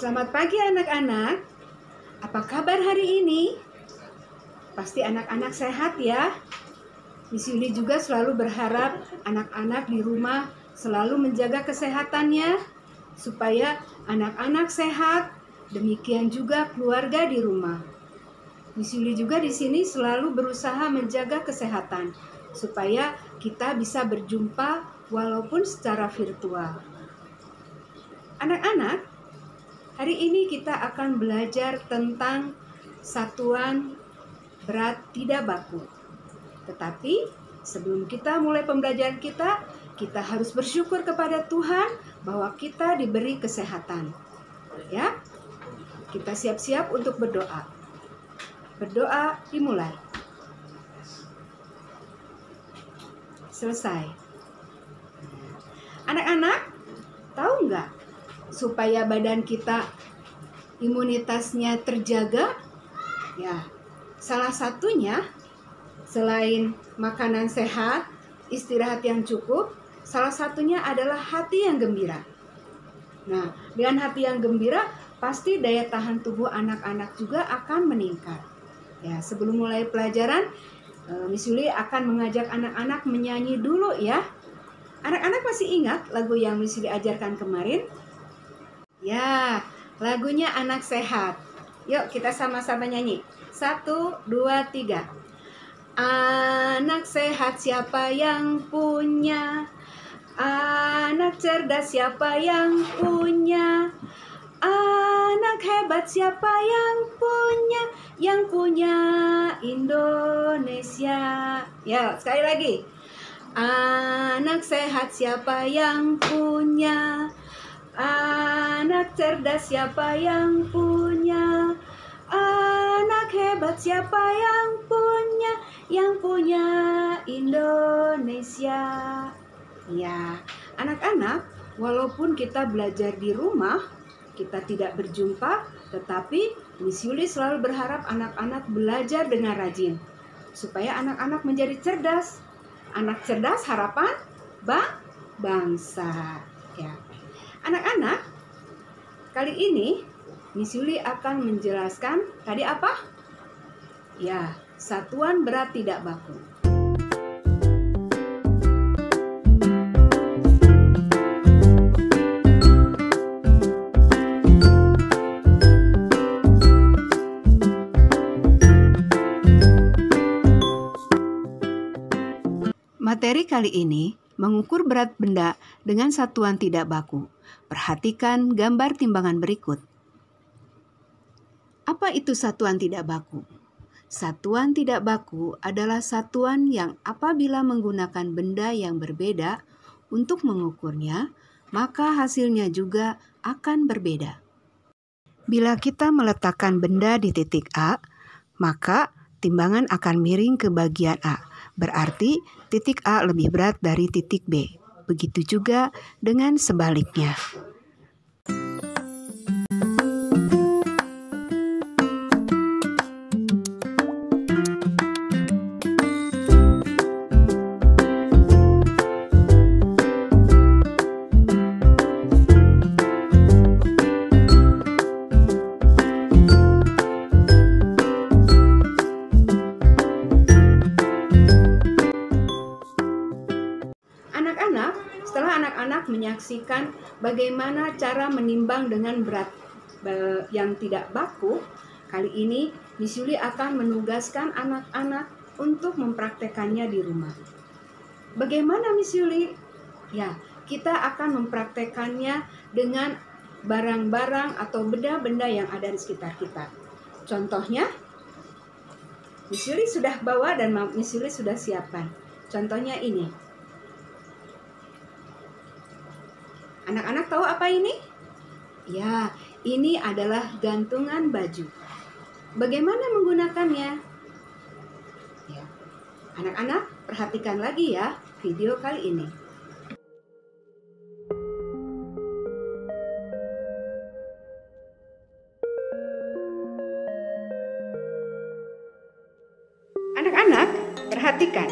Selamat pagi anak-anak. Apa kabar hari ini? Pasti anak-anak sehat ya. Miss Yuli juga selalu berharap anak-anak di rumah selalu menjaga kesehatannya supaya anak-anak sehat, demikian juga keluarga di rumah. Miss Yuli juga di sini selalu berusaha menjaga kesehatan supaya kita bisa berjumpa walaupun secara virtual. Anak-anak, hari ini kita akan belajar tentang satuan berat tidak baku. Tetapi sebelum kita mulai pembelajaran kita harus bersyukur kepada Tuhan bahwa kita diberi kesehatan. Ya, kita siap-siap untuk berdoa. Berdoa dimulai. Selesai. Anak-anak, tahu nggak supaya badan kita imunitasnya terjaga? Ya, salah satunya selain makanan sehat, istirahat yang cukup, salah satunya adalah hati yang gembira. Nah, dengan hati yang gembira, pasti daya tahan tubuh anak-anak juga akan meningkat. Ya, sebelum mulai pelajaran, Miss Yuli akan mengajak anak-anak menyanyi dulu ya. Anak-anak masih ingat lagu yang Miss Yuli ajarkan kemarin? Ya, lagunya Anak Sehat. Yuk kita sama-sama nyanyi. 1, 2, 3. Anak sehat siapa yang punya? Anak cerdas siapa yang punya? Anak hebat siapa yang punya? Yang punya Indonesia. Ya, sekali lagi. Anak sehat siapa yang punya? Anak cerdas siapa yang punya? Anak hebat siapa yang punya? Yang punya Indonesia. Ya, anak-anak, walaupun kita belajar di rumah, kita tidak berjumpa, tetapi Miss Yuli selalu berharap anak-anak belajar dengan rajin, supaya anak-anak menjadi cerdas. Anak cerdas harapan bangsa. Ya. Anak-anak, kali ini Miss Yuli akan menjelaskan tadi apa? Ya, satuan berat tidak baku. Materi kali ini mengukur berat benda dengan satuan tidak baku. Perhatikan gambar timbangan berikut. Apa itu satuan tidak baku? Satuan tidak baku adalah satuan yang apabila menggunakan benda yang berbeda untuk mengukurnya, maka hasilnya juga akan berbeda. Bila kita meletakkan benda di titik A, maka timbangan akan miring ke bagian A. Berarti titik A lebih berat dari titik B. Begitu juga dengan sebaliknya. Setelah anak-anak menyaksikan bagaimana cara menimbang dengan berat yang tidak baku, kali ini Miss Yuli akan menugaskan anak-anak untuk mempraktekannya di rumah. Bagaimana Miss Yuli? Ya, kita akan mempraktekannya dengan barang-barang atau benda-benda yang ada di sekitar kita. Contohnya, Miss Yuli sudah bawa dan Miss Yuli sudah siapkan. Contohnya ini. Anak-anak tahu apa ini? Ya, ini adalah gantungan baju. Bagaimana menggunakannya? Ya, anak-anak perhatikan lagi ya video kali ini. Anak-anak perhatikan.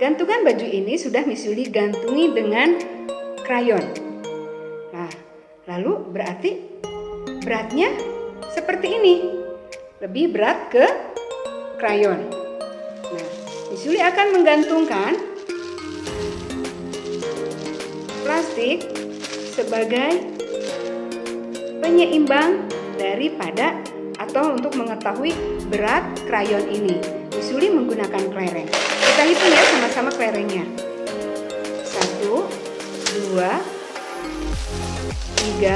Gantungan baju ini sudah Miss Yuli gantungi dengan krayon. Nah, lalu berarti beratnya seperti ini. Lebih berat ke krayon. Nah, Miss Yuli akan menggantungkan plastik sebagai penyeimbang daripada atau untuk mengetahui berat krayon ini. Miss Yuli menggunakan kelereng. Kita hitung ya sama-sama kelerengnya. 1, 2, 3,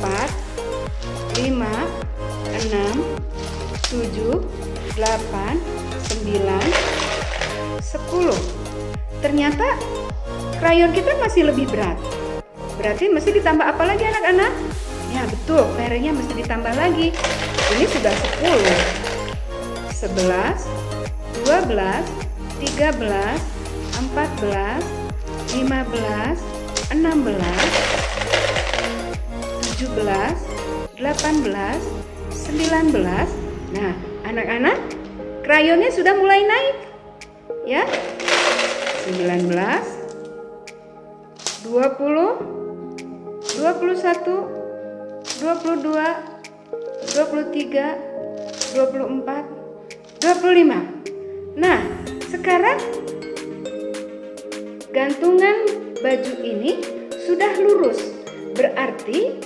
4, 5, 6, 7, 8, 9, 10. Ternyata krayon kita masih lebih berat. Berarti mesti ditambah apa lagi anak-anak? Ya betul, kelerengnya mesti ditambah lagi. Ini sudah 10, 11, 12, 13, 14, 15, 16, 17, 18, 19. Nah, anak-anak, krayonnya sudah mulai naik. Ya. 19, 20, 21, 22, 23, 24, 25. Nah, sekarang gantungan baju ini sudah lurus. Berarti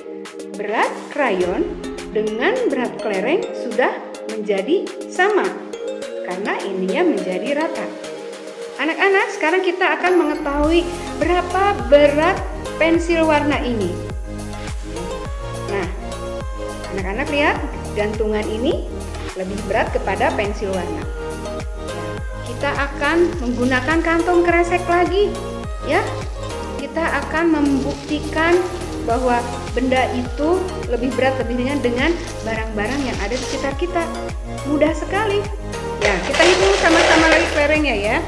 berat krayon dengan berat kelereng sudah menjadi sama karena ininya menjadi rata. Anak-anak, sekarang kita akan mengetahui berapa berat pensil warna ini. Nah, anak-anak lihat, gantungan ini lebih berat kepada pensil warna. Kita akan menggunakan kantong kresek lagi, ya. Kita akan membuktikan bahwa benda itu lebih berat, lebih ringan dengan barang-barang yang ada di sekitar kita. Mudah sekali. Ya, kita hitung sama-sama lagi kelerengnya ya.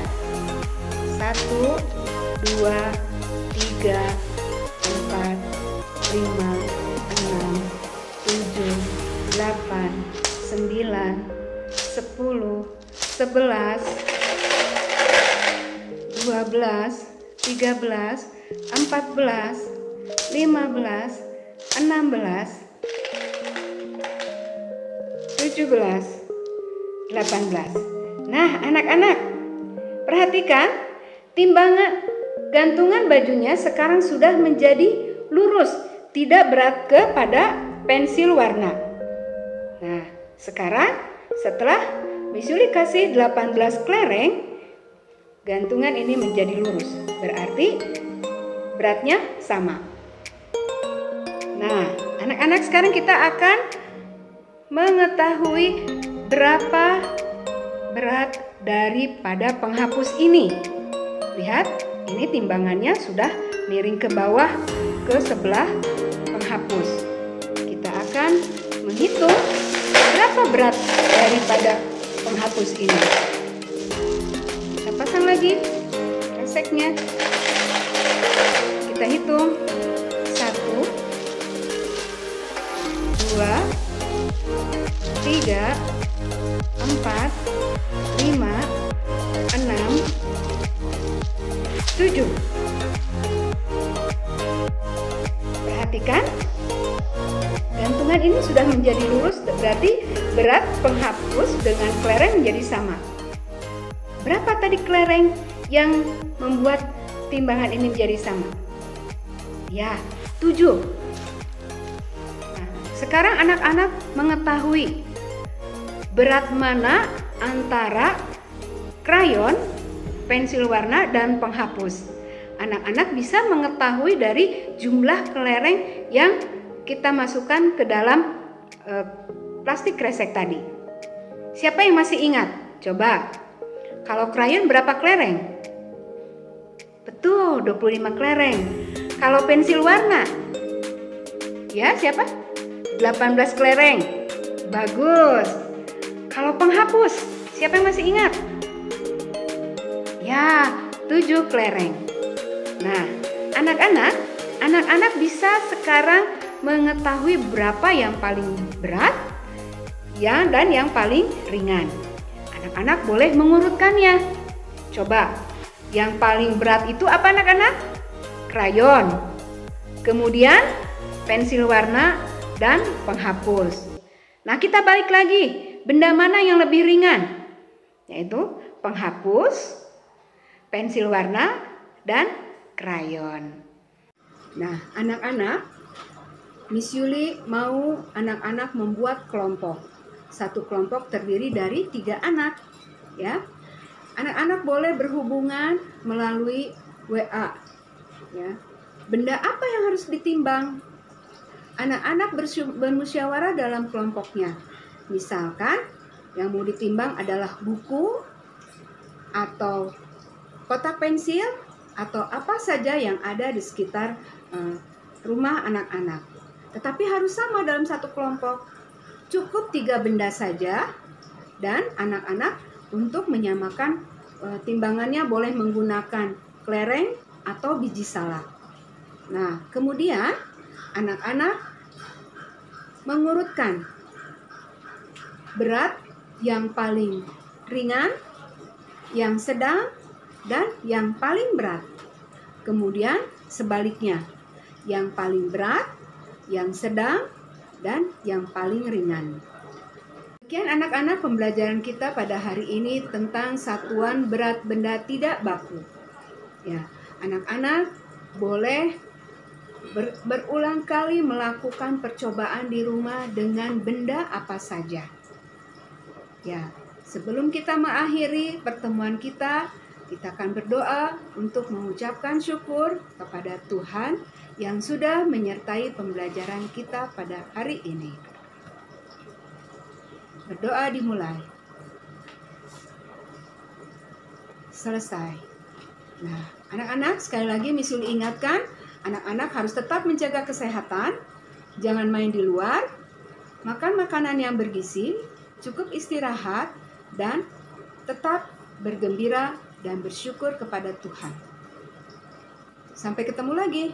1, 2, 3, 4, 5, 6, 7, 8, 9, 10, 11, 12, 13, 14, 15, 16, 17, 18. Nah, anak-anak, perhatikan timbangan gantungan bajunya sekarang sudah menjadi lurus, tidak berat kepada pensil warna. Nah, sekarang setelah Miss Yuli kasih 18 kelereng, gantungan ini menjadi lurus. Berarti beratnya sama. Nah, anak-anak, sekarang kita akan mengetahui berapa berat daripada penghapus ini. Lihat, ini timbangannya sudah miring ke bawah ke sebelah penghapus. Kita akan menghitung berapa berat daripada penghapus ini. Kita pasang lagi kreseknya. Kita hitung 1, 2, 3, 4, 5, 6, 7. Perhatikan, gantungan ini sudah menjadi lurus, berarti berat penghapus dengan kelereng menjadi sama. Berapa tadi kelereng yang membuat timbangan ini menjadi sama? Ya, 7. Nah, sekarang anak-anak mengetahui berat mana antara krayon, pensil warna, dan penghapus. Anak-anak bisa mengetahui dari jumlah kelereng yang kita masukkan ke dalam plastik kresek tadi. Siapa yang masih ingat? Coba, kalau krayon berapa kelereng? Betul, 25 kelereng. Kalau pensil warna? Ya, siapa? 18 kelereng. Bagus. Kalau penghapus, siapa yang masih ingat? Ya, 7 kelereng. Nah, anak-anak bisa sekarang mengetahui berapa yang paling berat dan yang paling ringan. Anak-anak boleh mengurutkannya. Coba, yang paling berat itu apa anak-anak? Krayon. Kemudian pensil warna, dan penghapus. Nah, kita balik lagi. Benda mana yang lebih ringan? Yaitu penghapus, pensil warna, dan krayon. Nah, anak-anak, Miss Yuli mau anak-anak membuat kelompok. Satu kelompok terdiri dari 3 anak. Ya, anak-anak boleh berhubungan melalui WA. Ya, benda apa yang harus ditimbang? Anak-anak bermusyawarah dalam kelompoknya. Misalkan yang mau ditimbang adalah buku atau kotak pensil atau apa saja yang ada di sekitar rumah anak-anak. Tetapi harus sama dalam satu kelompok. Cukup 3 benda saja dan anak-anak untuk menyamakan timbangannya boleh menggunakan kelereng atau biji salak. Nah, kemudian anak-anak mengurutkan berat yang paling ringan, yang sedang, dan yang paling berat. Kemudian sebaliknya, yang paling berat, yang sedang, dan yang paling ringan. Sekian anak-anak pembelajaran kita pada hari ini tentang satuan berat benda tidak baku. Ya, anak-anak boleh berulang kali melakukan percobaan di rumah dengan benda apa saja. Ya, sebelum kita mengakhiri pertemuan kita akan berdoa untuk mengucapkan syukur kepada Tuhan yang sudah menyertai pembelajaran kita pada hari ini. Berdoa dimulai. Selesai. Nah, anak-anak, sekali lagi Miss Yuli ingatkan, anak-anak harus tetap menjaga kesehatan, jangan main di luar, makan makanan yang bergizi, cukup istirahat, dan tetap bergembira dan bersyukur kepada Tuhan. Sampai ketemu lagi.